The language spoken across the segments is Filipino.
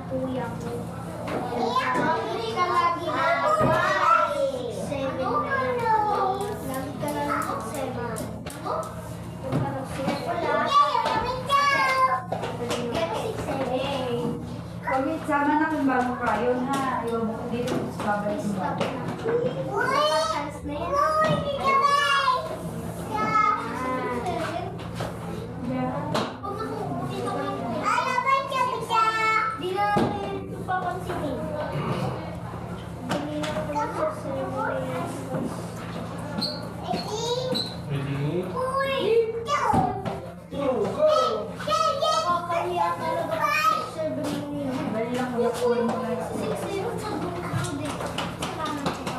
kuya ko. Hindi ka lagi na 7 na lang. Lagi ka na lang 7. Kung parang sila wala. Get 6, 7. Pag sama na kung bago kayo ha. Ayaw mo ko dito. Babalik mo ba? Chance na yan. Yeah. Di na natin papansinin. Hindi na naman sa Ready? Nakakahiya talaga kasi 7 lang yun. Bali lang ko yung mo na. 6-0 sa buong salamat ko.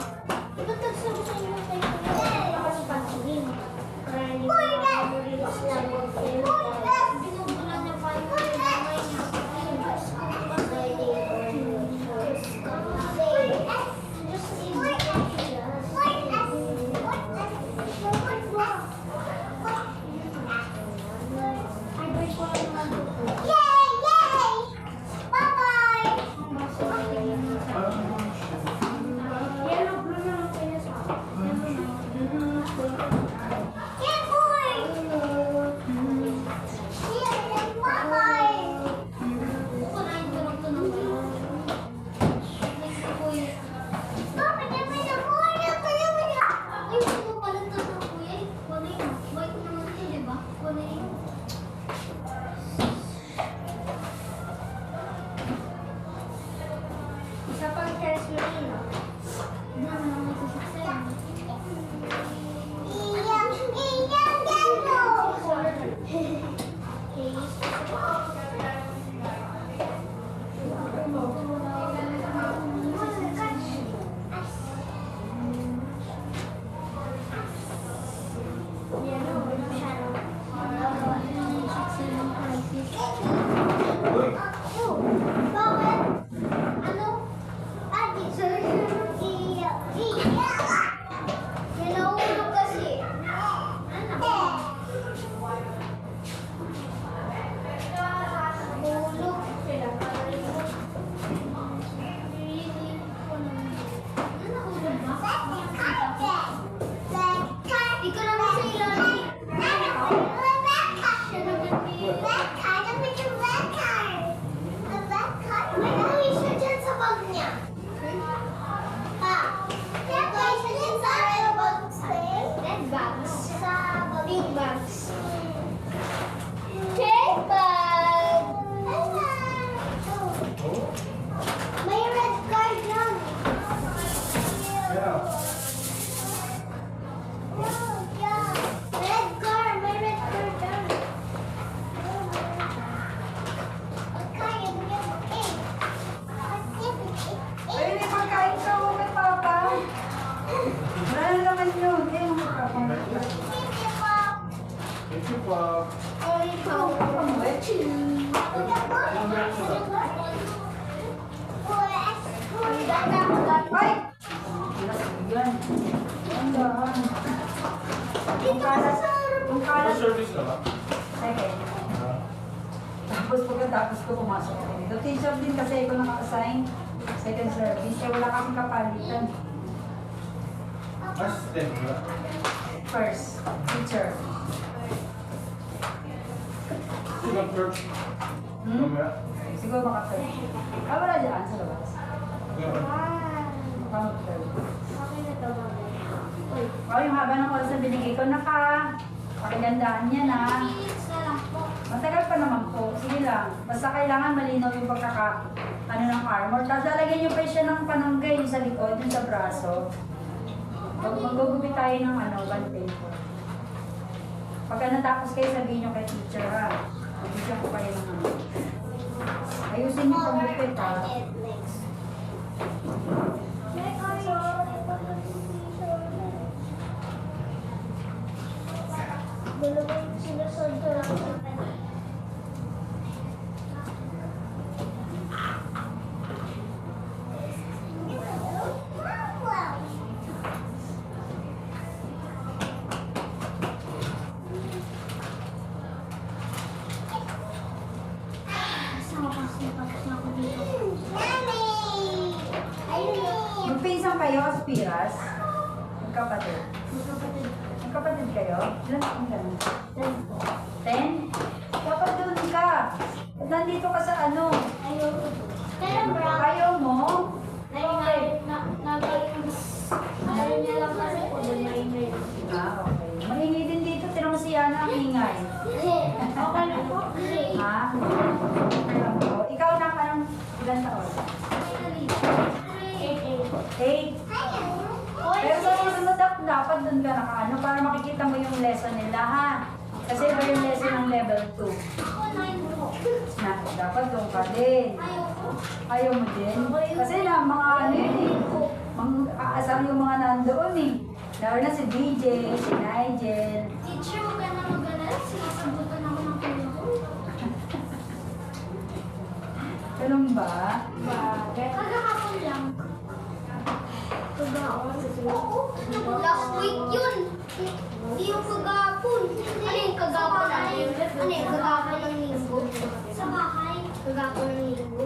Ba't nagsabi sa inyo tayo pansinin? Para hindi ko release lang yung film. Binubulan niya pa yung mamay niya. Just yellow, blue na lang kayo sa isa pang test mo rin, no? Hindi naman ako nagsasaksaya. Big bags. Cake bag. May red card lang. Yeah. Red card. May red card lang. Ay, may pagkain ka mo kay Papa. Wala na naman yun. Eh, mga Papa. Thank you, Pop. Ay! Yan. Ang dahan. Yung kalat. Yung Ano kalat. service ka ba? Second. Tapos pagkatapos ko pumasok ako dito. Teacher din kasi ako naka-assign. Second service. Kaya wala kaming kapalitan. Assistant ba? First, teacher. Sigang church? Mamaya? Siguro baka third. Ah, wala dyan sa labas. Baka mag-third. Okay na to, mami. Uy. Oh, yung haba ng oras na binigay ko, pakigandahan niya na. Minutes na lang po. Matagal pa naman po. Sige lang. Basta kailangan malinaw yung ng armor. Tapos lalagyan niyo pa siya ng pananggay yung sa likod, yung sa braso. Mag-gugupit tayo ng band paper. Pagka natapos kayo, sabihin niyo kay teacher ha. Mag-bigyan ko kayo ng ayusin niyo pang gupit ha. Dalawang sinusod ko lang sa kanya. Tapos na ako dito. lang kayo, Aspiras? Magkapatid. Magkapatid. Magkapatid kayo? Ilan taon ka na? 10. 10? Dapat doon ka. At nandito ka sa ano? Ayoko. Pero bro, Ayaw mo? ayaw niya lang kasi po na maingay. Ah, okay. Maingay din dito. Tira mo si Yana ang ingay. Okay na po. Ha? Okay lang po. Ikaw na ka ng ilan taon? 8. Pero sa susunod dapat doon ka nakaano para makikita mo yung lesson nila ha. Kasi iba yung lesson ng level 2. Na, dapat doon ka din. Ayaw mo din? Kasi na mga ano yun eh. Aasar yung mga nandoon eh. Lalo na si DJ, si Nigel. Teacher, huwag ka na mag-alala. Sinasabutan ako ng kuya ko. Ganun ba? Kagahapon lang. Last week yun. Hindi yung kagahapon. Ano yung kagahapon natin? Ano yung kagahapon ng linggo? Sa bahay. Kagahapon ng linggo.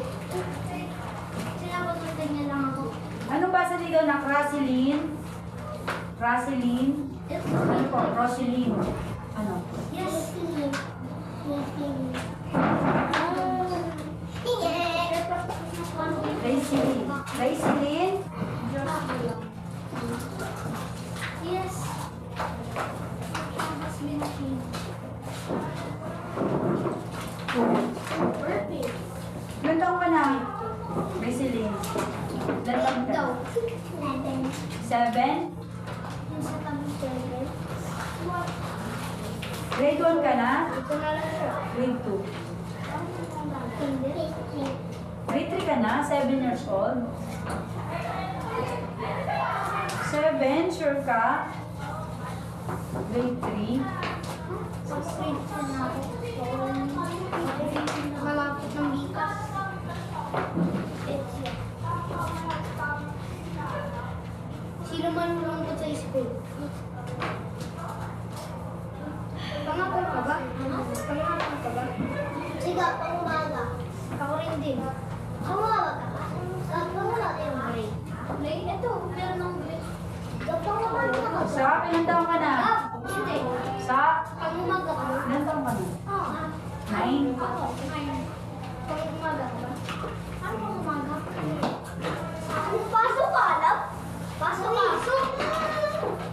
Sinabagutan niya lang ako. Ano ba sa dito na Roseline? Roseline? Ano po? Roseline? Ano? Yes. Raiceline? Raiceline? Yes. Perfect. Ilan taon ka na? Raiceline? Ilan taon ka? Daw. 7? Yung sa tabi 7. Grade 1 ka na? Ito na lang siya. Grade 2? Hindi. Grade 3 ka na? 7 years old? 7? Sure ka? Grade 3? Sa grade 2 na ako. Malapit ng bikas. Sino man malungkot sa school? Pangapon ka ba? Pangapon ka ba? Sige, pangumaga. Ako rin din. Pangumaga ka ba? Pangumaga yung grade. Grade? Ito, meron ng grade. Pangumaga ka ba? Sa? Ilan taon ka na? Hindi. Sa? Pangumaga ka ba? Ilan taon ka na? Oo. 9? Ako, 9. Pangumaga ka ba? Ano pangumaga? Ano pasok ka, alam? Pasok ka.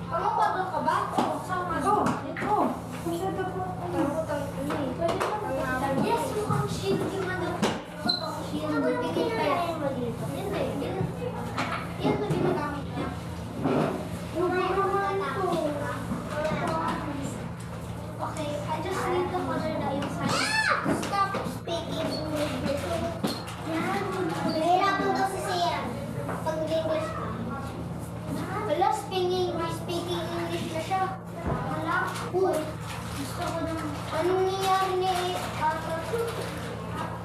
Pangumaga ka ba? Sa umaga. Oh! Oh! Masyado po. Yes, mukhang shield yung ano. Mukhang shield. Bigay tayo mo dito. Hindi. Yan ba ginagamit niya? Okay, I just need to color the inside. Stop speaking English. Yan. Nahirapan daw si Sian. Pag English ka. Wala, speaking English na siya. Wala. Uy. Gusto ko naman. Anong nangyari ni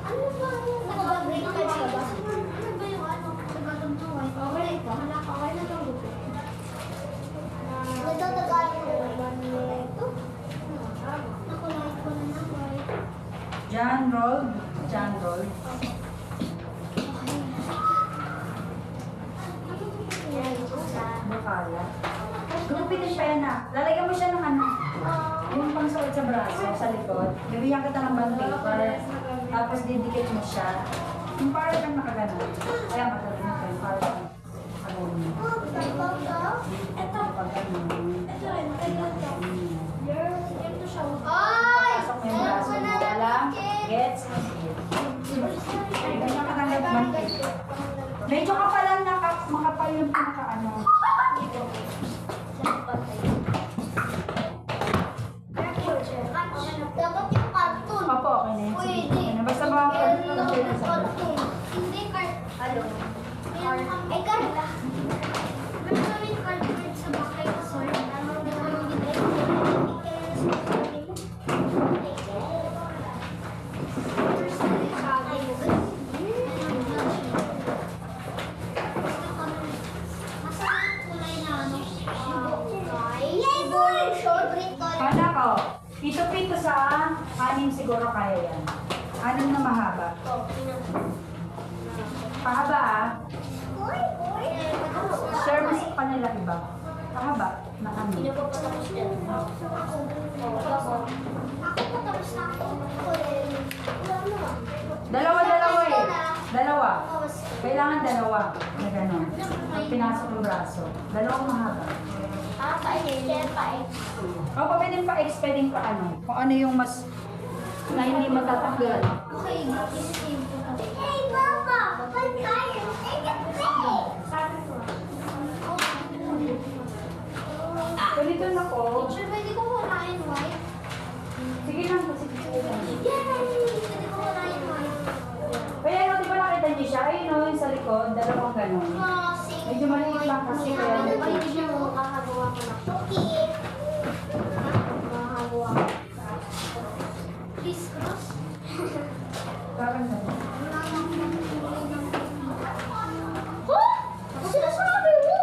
ano ba yung nakabag-break ka ba? Ano ba yung ano? Nagagandaway? Okay ka? Wala ka. Okay na lang gusto. Nagtatagal ko. Ito? Ako like ko na naman. John Roll. John Roll. Bukala. Gugupitin pa yan na. Lalagyan mo siya ng ano. Yung pangsuot sa braso, sa likod. Bibigyan kita ng band paper. Tapos didikit mo siya. Yung para kang nakaganon. Kaya matagal mo kayo. Para kang Ito. pag-ganon. Ito rin. Ito. Ito siya. Pasok mo yung braso mo. Alam? Gets? Bibigyan ka ng band paper. Medyo kapalan na makapal yung pinaka-ano. Dapat yung cartoon. Opo, okay na yun. Sige. Pwede. Ano, basta mga Meron lang cartoon yung sa cartoon. Hindi Ano? Ay, karta. Meron kami cardboard sa bahay ko, sir. Ano, hindi ko nang bigay. First, sabi mo. Masarap ang kulay na ano? Kala ko, pito-pito sa anim siguro kaya yan. Anim na mahaba. Pahaba ah. nila iba. Kahaba na ano. Sino pa patapos yan? Ako. Ako patapos na ako. Ako din. Wala naman. Dalawa eh. Dalawa. Kailangan dalawa na gano'n. Pag pinasok yung braso. Dalawang mahaba. Pa-extend, O, pwedeng pa-expanding pa ano. Kung ano yung mas na hindi matatanggal. Okay, isipin ko kami. Hey, Papa! Pagkain! Take a break! Sabi ko. Ganito na ko. Teacher, pwede ko kumain white? Sige lang, kasi sige lang. Yay! Pwede ko kumain white. Kaya no, di ba nakita niyo siya? Ayun no, yung sa likod, dalawang gano'n. Medyo maliit lang kasi kaya Hindi siya makakagawa ko ng cookie. Makakagawa ko. Please, cross. Parang gano'n. Huh? Sinasabi mo?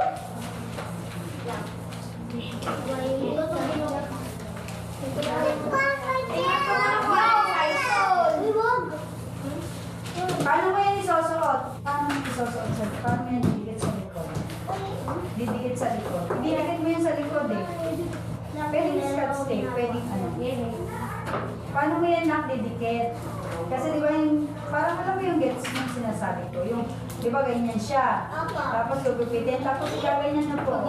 Paano mo yan isusuot? Paano mo isusuot sa paano mo yan didikit sa likod? Didikit sa likod. Dinagit mo yan sa likod eh. Pwedeng scotch tape, pwedeng ano. Paano mo yan nakdidikit? Kasi di ba yung, parang alam mo yung gets yung sinasabi ko. Yung, di ba ganyan siya? Tapos gugupitin, tapos gaganyan na po.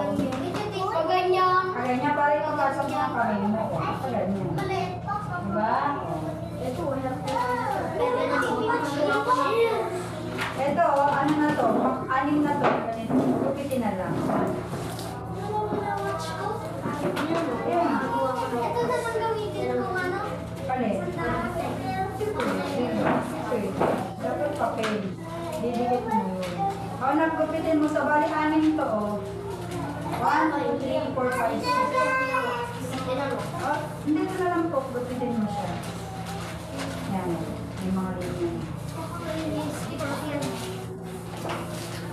Ganyan. Kaganyan, para yung pasok mo ang kamay mo. Kaganyan. Di ba? Ito, wala ko. Pwede na Ito, ano na to? Anim na to. Ganito. Gupitin na lang. Ayan. Ito na lang gamitin kung ano. Palit. Dapat papel. Didikit mo yun. O, naggupitin mo sa bali anim to, o. 1, 2, 3, 4, 5, 6. O, hindi ko na lang po. Gupitin mo siya. Yan. May mga linya.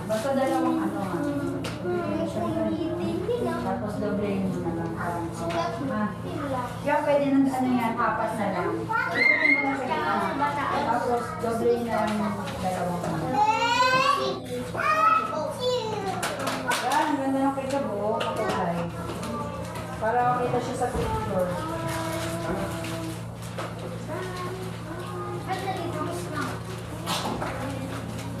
Basta dalawang ano ha. Gupitin mo siya. Tapos doblein mo na lang. Ah. Kaya pwede nang ano yan, 4 na lang. Gupitin mo na sa gitna. Tapos doblein na lang yung dalawang ano. Yan, ganda ng kay Kabo, kapatay. Para makita siya sa picture.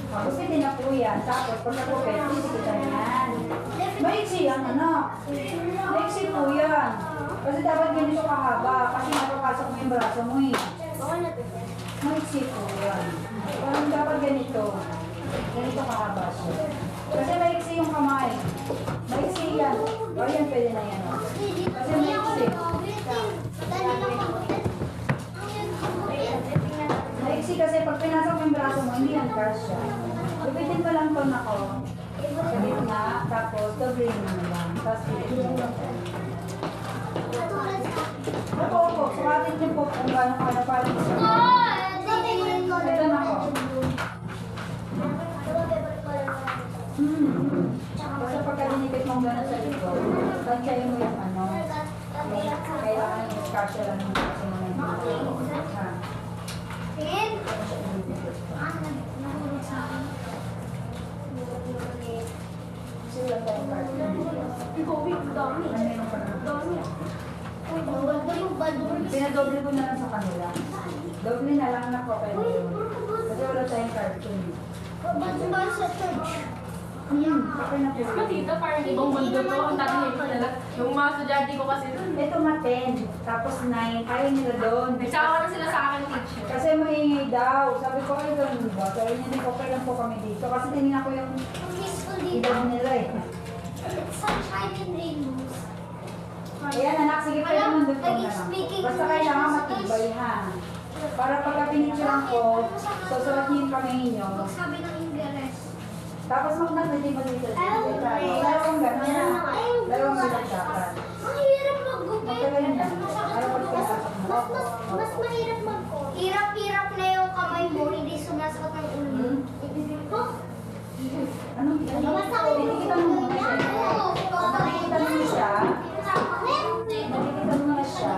Tapos hindi na po yan. Tapos pag nakupit, sisikitan yan. Maiksi yan, anak. Maiksi po yan. Kasi dapat ganito kahaba. Kasi napapasok mo yung braso mo eh. Maiksi po yan. Parang dapat ganito. Ganito kahaba siya. Kasi maiksi yung kamay. Maiksi yan. O yan, pwede na yan. Kasi maiksi. Maiksi kasi pag pinasok mo yung braso mo, hindi yan kasya. Gupitin mo lang ito na ko. Sa gitna, tapos doblein mo na lang. Tapos pitin mo lang. Opo. Sukatin niyo po kung gano'n ka na parang isa. Ito na ko. Basta pagka dinikit mong gano'n sa likod, tansyahin mo yung ano. Kailangan yung kasya lang yung kasi mo na yung ha. Sila tayo card. Ano yung parang? Pinadoble ko na lang sa kanila. Doble na lang na po kayo yun. Kasi wala tayong cartoon. Okay na po. Matita, parang ibang mundo to. Ang dami nila. Yung mga estudyante ko kasi dun. Ito ma-10, tapos 9. Ayaw nila doon. Nagsawa na sila sa akin, teacher. Kasi maingay daw. Sabi ko, ay doon ba? Sabi niya, hindi okay lang po kami dito. Kasi tinignan ko yung edad nila eh. Ayan anak, sige pwede mo doon po na lang. Basta kailangan matibay ha. Para pagka pinicturean ko, susulat niyo yung kamay niyo. Sabi ng Ingles. Tapos mag-nagdating mo dito. Dalawang gano'n na. Dalawang bilang dapat. Ang hirap mag-gupit. Matagal yan. Para pag pinasok mo. Mas mahirap mag-gupit. Hirap-hirap na yung kamay mo, hindi sumasakot ng ulo. Anong nakikita mo muna siya? Nakikita mo siya? Nakikita mo na siya?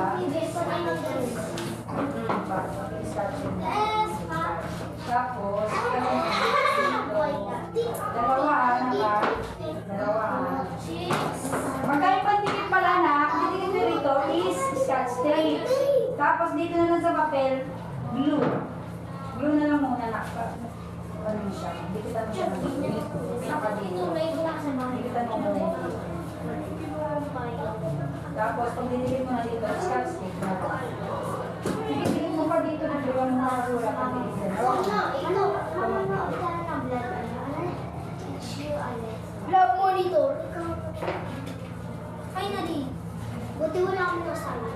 Tapos, dalawa. ano siya, hindi kita mo siya ng pinakadito. Hindi kita mo mo. Tapos, pag dinilip mo na dito, scotch stick na. Dinilip mo pa dito na doon mga rula pag dinilip. Love monitor. Finally. Buti wala akong nasala.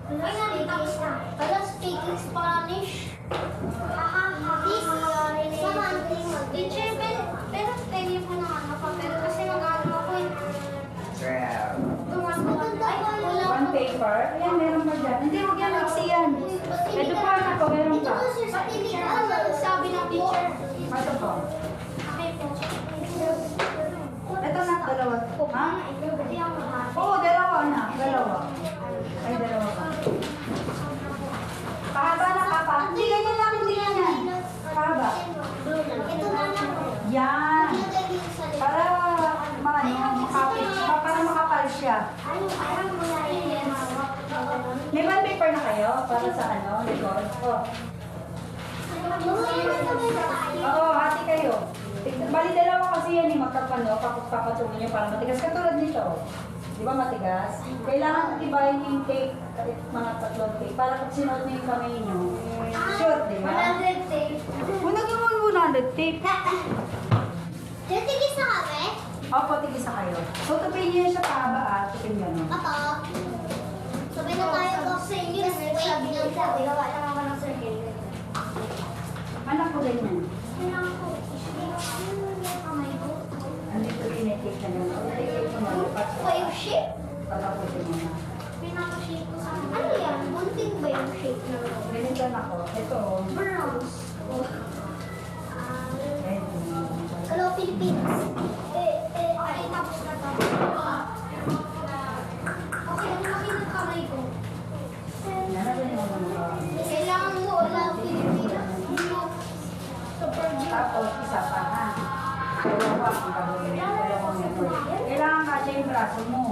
Finally, tapos na. Alam, speaking Spanish. Teacher, pero pwede po na ano pa, pero kasi mag-ano ako eh. One paper. Ayan, meron pa dyan. Hindi, huwag yan, maiksi yan. Ito pa, ako, meron pa. Sabi ng teacher. Ito pa. Okay po. Ito na, dalawa. Ha? Hindi ako mahal. Oo, dalawa na. Dalawa. Ay, dalawa pa. Pahaba na kapa. Hindi, ganyan lang, hindi ganyan. Pahaba. Ito na lang. Yan. Para, para makapal siya. May one paper na kayo para sa ano, record? Oh. Oo, hati kayo. Bali dalawa kasi yan eh, magkapano, papatungan nyo para matigas. Katulad nito, di ba matigas? Kailangan tibayin yung tape, mga tatlong tape, para pag sinuot nyo yung kamay nyo, sure, di ba? 100 tape. Unag yung 100 tape. Titigis na kami? Opo, tigisa kayo. So, tupin nyo siya pahaba at tupin nyo. Apo. Sabi na tayo ko sa inyo. Sabi ng sabi. Gawa lang ako ng circle. Anak ko ganyan. Kailangan ko. Kamay ko. Andito tinitake na gano'n. Tinitake mo na. Pa yung shape? Patapusin mo na. Pinaka-shape ko sa akin. Ano yan? Munting ba yung shape na ito? Ganito na ako. Ito. Bronze. Red. Hello, Philippines. Ay, tapos na to. Okay, ang laki ng kamay ko. Nalagyan mo na. Kailangan mo wala Philippines. Super G. Tapos, isa pa ha. Dalawa ang gagawin. Dalawang ganun. Kailangan kasi yung braso mo.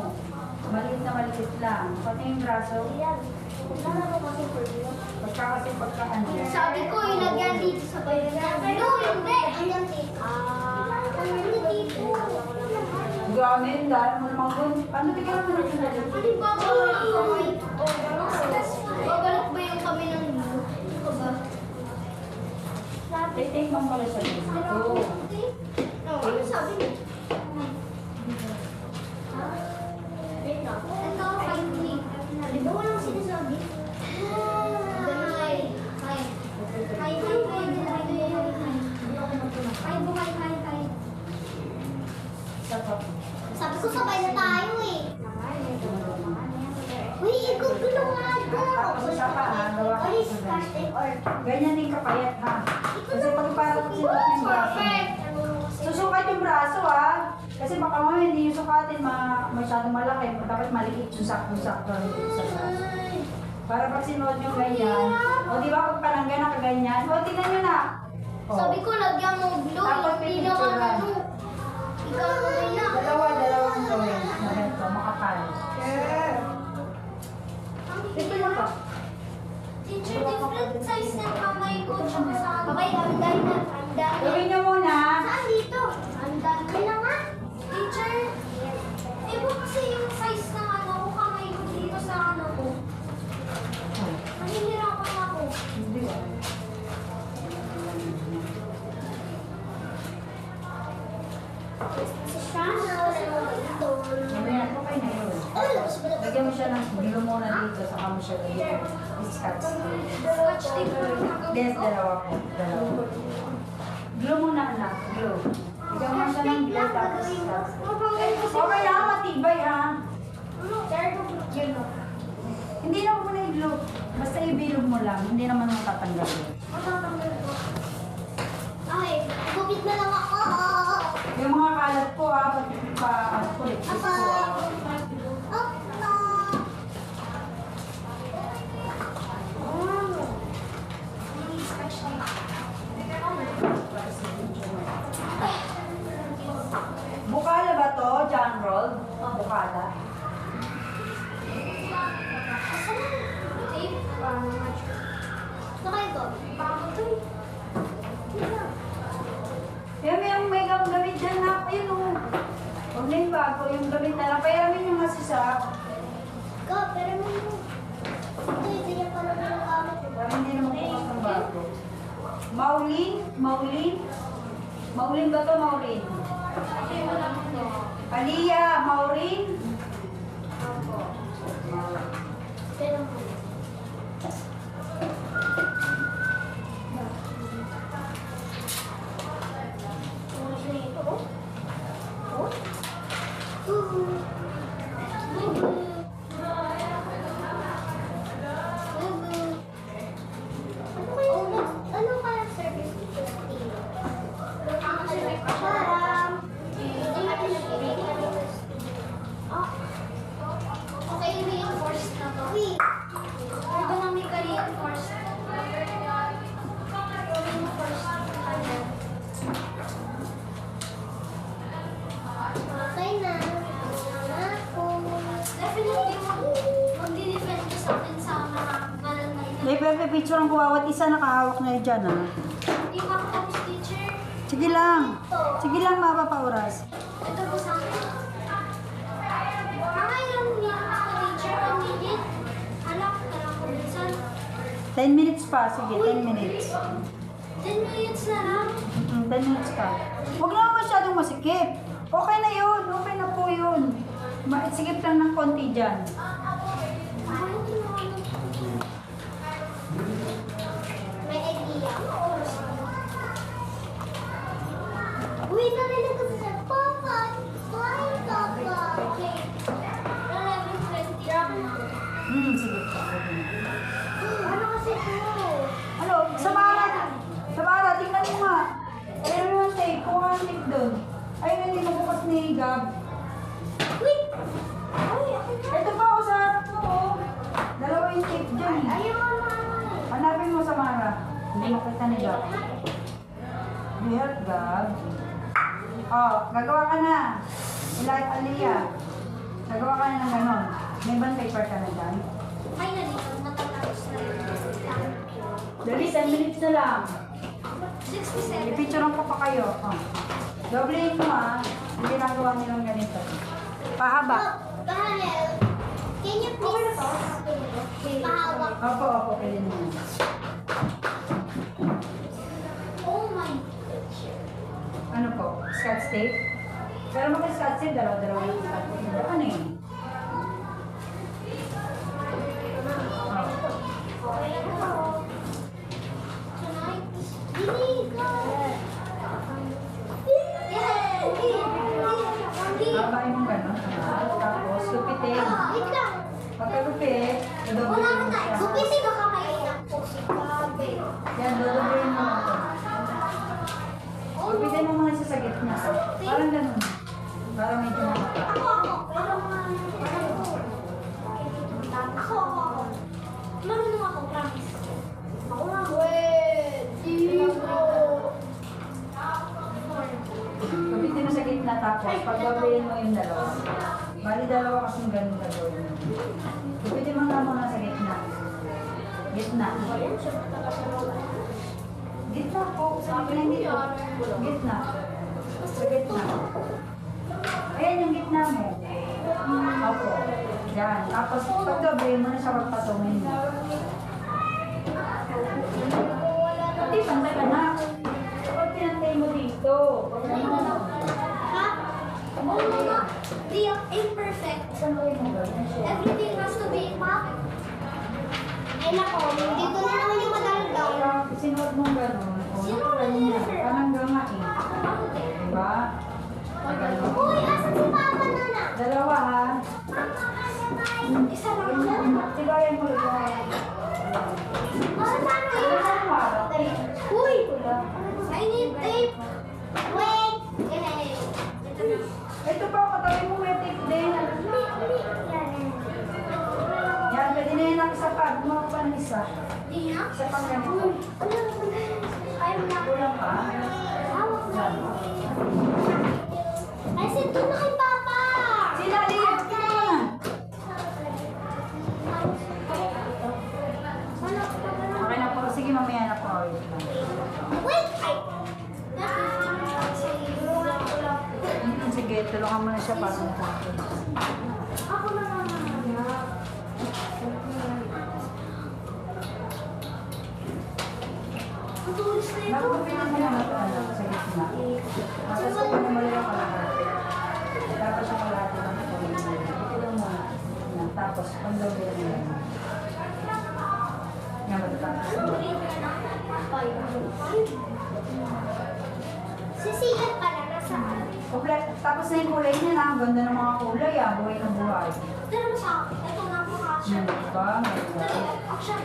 Maliit na maliit lang. Pati yung braso. Ayan. Wala na kasi for you. Pagka kasi pagka ano. Sabi ko, ilagyan dito sa bayan. Pero hindi. Hanggang dito. Hindi dito. Grabe yun dahil mo naman kung ano tignan mo na yun na dito. Ano ba ba yung kamay? Babalak ba yung kami ng mundo? Ano ka ba? Take mo pala sa dito. Oo. Ano sabi mo? Wait lang. Ito, kindly. Di ba walang sinasabi? Ganun ay. Hi. Hi, hi, hi. Hi, buhay, hi, hi. Sabi ko sabay na tayo eh. Uy, igugulo nga ako. Tapos isa pa ha, gawa ka Ay, sa scotch tape or... ganyan din kapayat ha. Kasi pag parang sinuot yung braso mo. Susukat yung braso ha. Kasi baka mo hindi yung sukatin masyadong malaki. Dapat maliit yung sakto-sakto sa braso. Para pag sinuot nyo ganyan. O di ba pag pananggan na kaganyan? O tingnan nyo na. O. Sabi ko, lagyan mo glue. Dapat Hindi naman pipicturean. ano. Ikaw na na. Dalawang gawin. Na ganito, makapal. Ito na pa. Teacher, different size ng kamay ko. Tsaka sa kamay, anday na. Anday. Gawin nyo muna. Saan dito? Anday. Kailan nga? Teacher, iba kasi yung size ng ano ko, kamay ko dito sa ano ko. Nahihirapan ako. Hindi ba? Mamaya, okay na yun. Lagyan mo siya ng bilo muna dito, saka mo siya lagyan. Scotch. Scotch tape ko rin Yes, dalawa po. Dalawa. Glue muna anak, glue. Lagyan mo siya ng glue tapos scotch. Okay lang, matibay ha. Hindi naman muna i-glue. Basta ibilog mo lang, hindi naman matatanggal yun. Okay, gupit na lang ako. Yung mga kalat po ha, kulit. Apa? Bukala ba to, John Roll? Bukala. Tape? Sakay ko. Baka ito eh. ang gamit dyan na. Ayun o. Huwag na yung bago, yung gamit na lang. Pairamin yung masisak. Go, pero mo. Hindi niya pa naman ang gamit. Para hindi naman bukas ng bago. Maulin? Maulin? Maulin ba to, Maulin? Okay, wala mo to. Aliyah, Maureen? Pero mo. Oras na ito, oh. Oh. Bubu. Bubu. Bubu. Ano kaya service dito? Parang okay, reinforced na to. Ito na may ka-reinforced. Okay na. Ako. Definitely, magdi-depend ka sa akin sa mga ganun na ito. May picture ang kuwawat isa nakahawak na yun dyan, ha? Hindi ba ako tapos, teacher? Sige lang. Sige lang, mapapauras. Ito po sa akin. Mga ilang minutes ka, teacher? 1 minute? Anak, talang ko minsan. 10 minutes pa. Sige, 10 minutes. 10 minutes na lang. 10 minutes pa. Huwag lang masyadong masikip. Okay na yun. Okay na po yun. Masikip lang ng konti dyan. May idea. Oras na. Uy, narinig ko sa Papa. Bye, Papa. Okay. 11:20 na. Sige. Ano kasi ito? Ano? Sa Mara, tingnan mo nga. Ayun yung tape. Kung ang tape doon. Ayun hindi mabukas ni Gab. Wait! Ay, Ito pa ako sa harap mo. Oh. Dalawa yung tape dyan. ayaw na. Hanapin mo sa Mara. Hindi makita ni Gab. Here, Gab. Oh, gagawa ka na. Like Aliyah. Gagawa ka na ng ganon. May band paper ka na dyan. Finally, matatapos na rin. Dali, 10 minutes na lang. 67. I-picturean ko pa kayo. Oh. Doblein mo ha. Yung ginagawa nilang ganito. Pahaba. Bahanel, can you please pahawak? Opo, pwede mo. Oh my. Ano po? Scotch tape? Pero mag-scotch tape, dalawa-dalawa yung scotch tape. Ano yun? Okay na po. Tonight, Dinigo! Babae mong gano'n. Tapos, gupitin. Wait lang. Pagkagupit, Wala dodoblein ka mo tayo. siya. Gupisi ka kamay ng puso. Grabe. Yan, dodoblein mo ito. Gupitin mo muna siya sa gitna. Parang gano'n. Parang medyo makaka. Ako. Ako. Marunong ako, promise. Ako nga. Gupitin mo sa gitna tapos pagbabayin mo yung dalawa. Bali dalawa kasing ganun gagawin mo. Gupitin mo nga muna sa gitna. Gitna. Gitna po. Sabi lang dito. Gitna. Sa gitna. Ayan yung gitna mo. Opo. Yan. Tapos pagbabayin mo na siya magpatungin mo. Hindi, pantay ka na. Kapag pinantay mo dito. Ha? Oh, mama. Di imperfect. Saan mo yung Everything has to be perfect. Ay nako, hindi ko na naman yung madaldal. kaya sinuot mong gano'n. Sino Ano ba niya? nila? Parang gama eh. Ako lang din. Diba? Dalawa. Uy, asan si Papa Nana? Dalawa ha. Isa lang yan. Tibayan mo ito. Ano Uy! I need tape. Wait! Yay! Ito na. Ito pa, katabi mo may tape din. Yan, pwede na yun ang isa pa. Gumawa pa ng isa. Di na? Isa pang ganito. Ayaw na. Kulang pa. Hawak na. Yan. Ay, sento na kay Papa! Sila, Liam. Ito na. Okay na po. Sige, mamaya na po. Wait! Ay! Sige, tulungan mo na siya para matapos. Ako na naman. Matulis na ito. Nagupitan mo naman ito, ano, sa gitna. Tapos kung namali yung kalahati. Dapat siya kalahati ng ito. Ito mo na. Tapos, pang-doble mo yan. Yan, matatapos mo. Sisigat pala, nasaan? Kompleto. Tapos na yung kulay niya na. Ang ganda ng mga kulay, ah. Buhay na buhay. Pero sa akin, ito na po kasha. Diba? May Action.